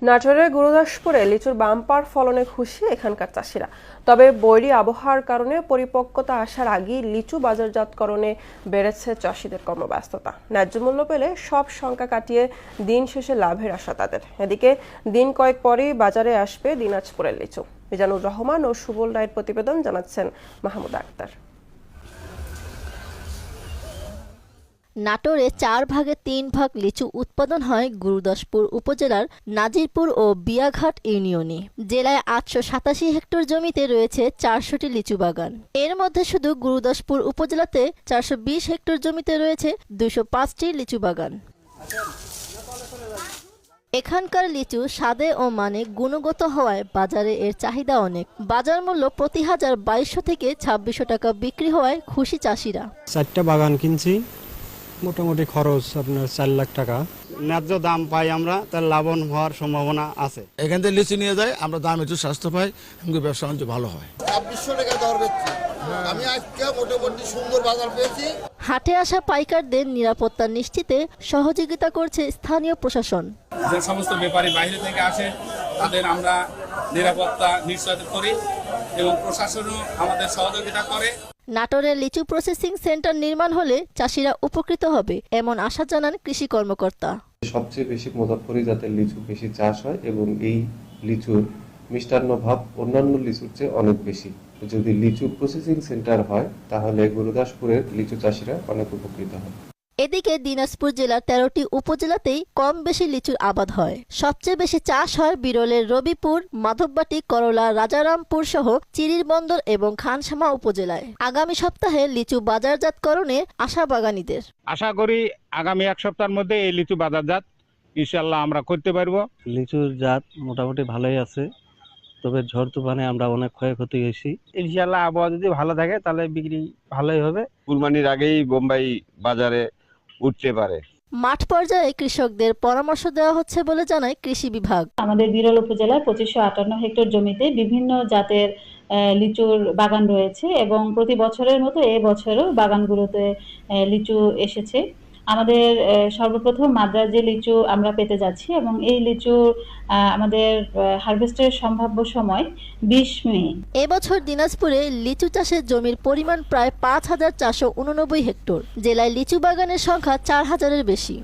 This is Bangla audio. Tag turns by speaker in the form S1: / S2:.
S1: নাটোরের গুরুদাসপুরে লিচুর বাম্পার ফলনে খুশি এখানকার চাষিরা। তবে বৈরী আবহাওয়ার কারণে পরিপক্কতা আসার আগেই লিচু বাজারজাতকরণে বেড়েছে চাষিদের কর্মব্যস্ততা। ন্যায্য মূল্য পেলে সব শঙ্কা কাটিয়ে দিন শেষে লাভের আশা তাদের। এদিকে দিন কয়েক পরেই বাজারে আসবে দিনাজপুরের লিচু। মিজানুর রহমান ও সুবল রায়ের প্রতিবেদন, জানাচ্ছেন মাহমুদ আক্তার।
S2: নাটোরে 4 ভাগে 3 ভাগ লিচু উৎপাদন হয় গুরুদাসপুর উপজেলার নাজিরপুর ও বিয়াঘাট ইউনিয়নে। জেলায় 887 হেক্টর জমিতে রয়েছে 400টি লিচু বাগান। এর মধ্যে শুধু গুরুদাসপুর উপজেলাতে 420 হেক্টর জমিতে রয়েছে 205টি লিচু বাগান। এখানকার লিচু স্বাদে ও মানে গুণগত হওয়ায় বাজারে এর চাহিদা অনেক। বাজার মূল্য প্রতি হাজার 2200 থেকে 2600 টাকা বিক্রি হওয়ায় খুশি চাষিরা।
S3: 4টা বাগান কিনছি, মোটামুটি খরচ আপনার 4 লাখ টাকা। ন্যায্য দাম পাই আমরা, তার লাভবান হওয়ার সম্ভাবনা আছে।
S4: এখান থেকে লিচু নিয়ে যাই আমরা, দাম একটু স্বাস্থ্য পাই, ব্যবসা বাণিজ্য ভালো হয়।
S5: 2600 টাকা দর বেচছি আমি, আজকে মোটামুটি সুন্দর বাজার পেয়েছি।
S2: হাটে আসা পাইকারদের নিরাপত্তা নিশ্চিতে সহযোগিতা করছে স্থানীয় প্রশাসন।
S6: যে সমস্ত ব্যাপারী বাইরে থেকে আসে তাদের আমরা নিরাপত্তা নিশ্চিত করি এবং প্রশাসনও আমাদের সহযোগিতা করে।
S2: নাটোরের লিচু প্রসেসিং সেন্টার নির্মাণ হলে চাষিরা উপকৃত হবে এমন আশা জানান কৃষি কর্মকর্তা।
S7: সবচেয়ে বেশি মুজাফফরি জাতের লিচু বেশি চাষ হয় এবং এই লিচুর মিষ্টান্ন ভাব অন্যান্য লিচুর চেয়ে অনেক বেশি। যদি লিচু প্রসেসিং সেন্টার হয় তাহলে গুরুদাসপুরের লিচু চাষিরা অনেক উপকৃত হবে।
S2: এদিকে দিনাজপুর জেলার 13টি উপজেলাতেই কম বেশি লিচুর আবাদ হয়। সবচেয়ে বেশি চাষ হয় বিরলের রবিপুর, মাধববাটি, করলা, রাজারামপুর সহ চিরির বন্দর এবং খানসামা উপজেলায়। আগামী সপ্তাহে লিচু বাজারজাতকরণে আশা বাগানীদের।
S8: আশা করি আগামী 1 সপ্তাহের মধ্যে এই লিচু বাজারজাত ইনশাআল্লাহ আমরা করতে পারবো।
S3: লিচুর জাত মোটামুটি ভালোই আছে, তবে ঝড় তুফানে আমরা অনেক ক্ষয়ক্ষতি হয়েছি।
S8: ইনশাআল্লাহ আবহাওয়া যদি ভালো থাকে তাহলে বিক্রি ভালোই হবে।
S9: কুরবানির আগেই বোম্বাই বাজারে উঠতে পারে।
S2: মাঠ পর্যায়ে কৃষকদের পরামর্শ দেওয়া হচ্ছে বলে জানায় কৃষি বিভাগ।
S10: আমাদের বিরল উপজেলার 2558 হেক্টর জমিতে বিভিন্ন জাতের লিচুর বাগান রয়েছে এবং প্রতি বছরের মতো এই বছরও বাগানগুলোতে লিচু এসেছে। আমাদের সর্বপ্রথম মাদ্রাজ লিচু আমরা পেতে যাচ্ছি এবং এই লিচু আমাদের হারভেস্টের সম্ভাব্য সময় 20 মে।
S2: এবছর দিনাজপুরে লিচু চাষের জমির পরিমাণ প্রায় 5489 হেক্টর। জেলায় লিচু বাগানের সংখ্যা 4000-এর বেশি।